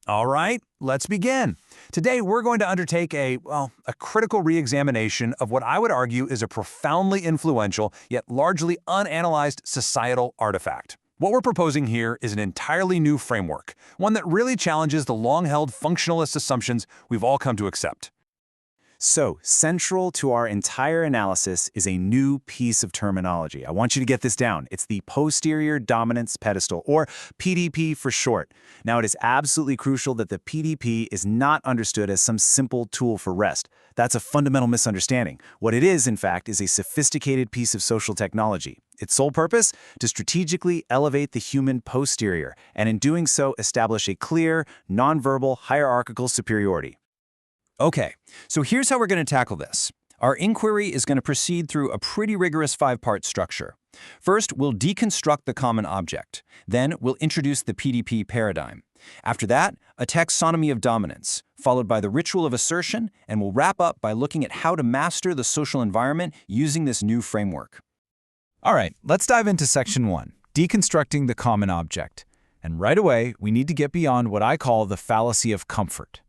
All right, let's begin. Today, we're going to undertake a critical re-examination of what I would argue is a profoundly influential, yet largely unanalyzed societal artifact. What we're proposing here is an entirely new framework, one that really challenges the long-held functionalist assumptions we've all come to accept. So, central to our entire analysis is a new piece of terminology. I want you to get this down. It's the Posterior Dominance Pedestal, or PDP for short. Now, it is absolutely crucial that the PDP is not understood as some simple tool for rest. That's a fundamental misunderstanding. What it is, in fact, is a sophisticated piece of social technology. Its sole purpose? To strategically elevate the human posterior, and in doing so, establish a clear, nonverbal, hierarchical superiority. Okay, so here's how we're going to tackle this. Our inquiry is going to proceed through a pretty rigorous five-part structure. First, we'll deconstruct the common object. Then, we'll introduce the PDP paradigm. After that, a taxonomy of dominance, followed by the ritual of assertion, and we'll wrap up by looking at how to master the social environment using this new framework. All right, let's dive into Section 1, deconstructing the common object. And right away, we need to get beyond what I call the fallacy of comfort.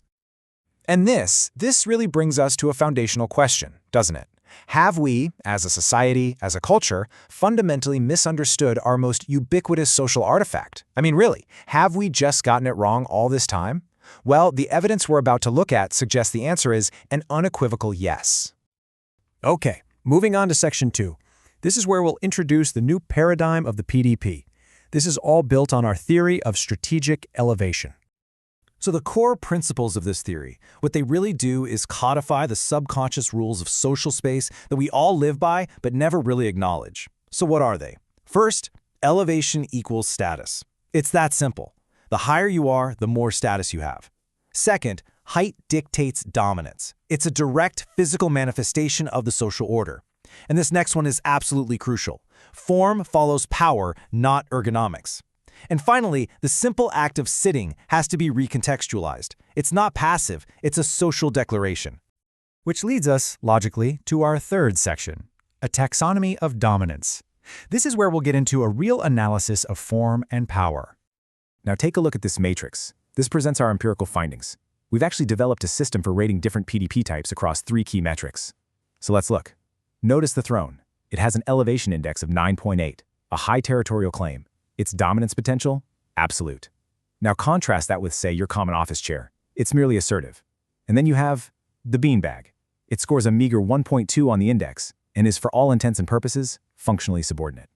And this really brings us to a foundational question, doesn't it? Have we, as a society, as a culture, fundamentally misunderstood our most ubiquitous social artifact? I mean, really, have we just gotten it wrong all this time? Well, the evidence we're about to look at suggests the answer is an unequivocal yes. Okay, moving on to Section 2. This is where we'll introduce the new paradigm of the PDP. This is all built on our theory of strategic elevation. So the core principles of this theory, what they really do is codify the subconscious rules of social space that we all live by but never really acknowledge. So what are they? First, elevation equals status. It's that simple. The higher you are, the more status you have. Second, height dictates dominance. It's a direct physical manifestation of the social order. And this next one is absolutely crucial. Form follows power, not ergonomics. And finally, the simple act of sitting has to be recontextualized. It's not passive, it's a social declaration. Which leads us, logically, to our third section, a taxonomy of dominance. This is where we'll get into a real analysis of form and power. Now take a look at this matrix. This presents our empirical findings. We've actually developed a system for rating different PDP types across 3 key metrics. So let's look. Notice the throne. It has an elevation index of 9.8, a high territorial claim. Its dominance potential? Absolute. Now contrast that with, say, your common office chair. It's merely assertive. And then you have the beanbag. It scores a meager 1.2 on the index and is, for all intents and purposes, functionally subordinate.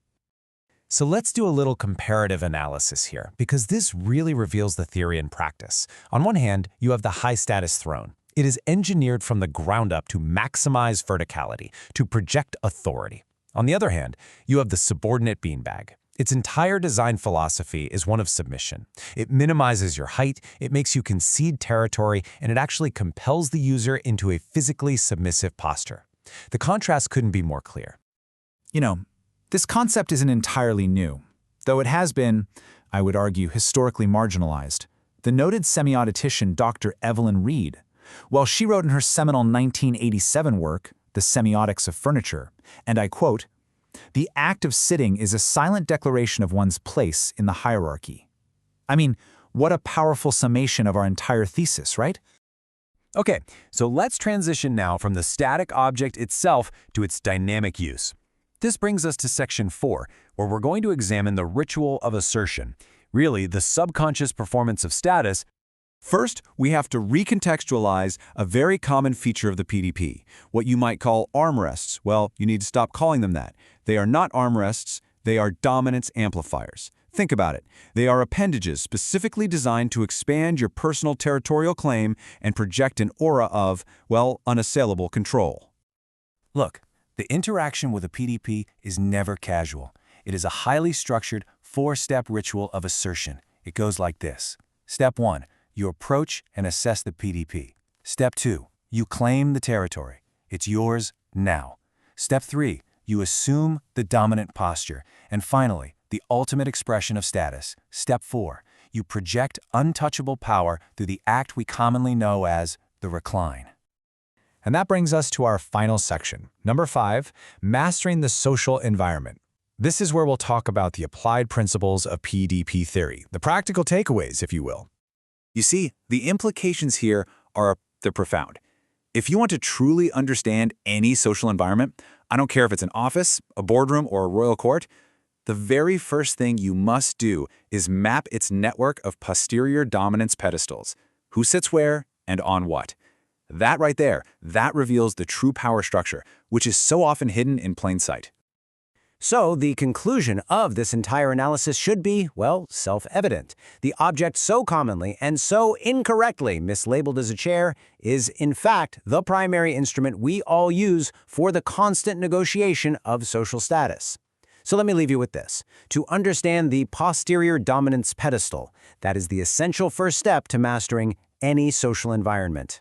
So let's do a little comparative analysis here, because this really reveals the theory in practice. On one hand, you have the high-status throne. It is engineered from the ground up to maximize verticality, to project authority. On the other hand, you have the subordinate beanbag. Its entire design philosophy is one of submission. It minimizes your height, it makes you concede territory, and it actually compels the user into a physically submissive posture. The contrast couldn't be more clear. You know, this concept isn't entirely new, though it has been, I would argue, historically marginalized. The noted semiotician Dr. Evelyn Reed, well, she wrote in her seminal 1987 work, The Semiotics of Furniture, and I quote, "The act of sitting is a silent declaration of one's place in the hierarchy." I mean, what a powerful summation of our entire thesis, right? Okay, so let's transition now from the static object itself to its dynamic use. This brings us to Section 4, where we're going to examine the ritual of assertion, really the subconscious performance of status. First, we have to recontextualize a very common feature of the PDP, what you might call armrests. Well, you need to stop calling them that. They are not armrests, they are dominance amplifiers. Think about it. They are appendages specifically designed to expand your personal territorial claim and project an aura of, well, unassailable control. Look, the interaction with a PDP is never casual. It is a highly structured, 4-step ritual of assertion. It goes like this. Step 1. You approach and assess the PDP. Step 2. You claim the territory. It's yours now. Step 3. You assume the dominant posture. And finally, the ultimate expression of status. Step 4. You project untouchable power through the act we commonly know as the recline. And that brings us to our final section, number 5, mastering the social environment. This is where we'll talk about the applied principles of PDP theory, the practical takeaways, if you will. You see, the implications here they're profound. If you want to truly understand any social environment, I don't care if it's an office, a boardroom, or a royal court, the very first thing you must do is map its network of posterior dominance pedestals. Who sits where and on what? That right there, that reveals the true power structure, which is so often hidden in plain sight. So the conclusion of this entire analysis should be, well, self-evident. The object so commonly and so incorrectly mislabeled as a chair is, in fact, the primary instrument we all use for the constant negotiation of social status. So let me leave you with this. To understand the posterior dominance pedestal, that is the essential first step to mastering any social environment.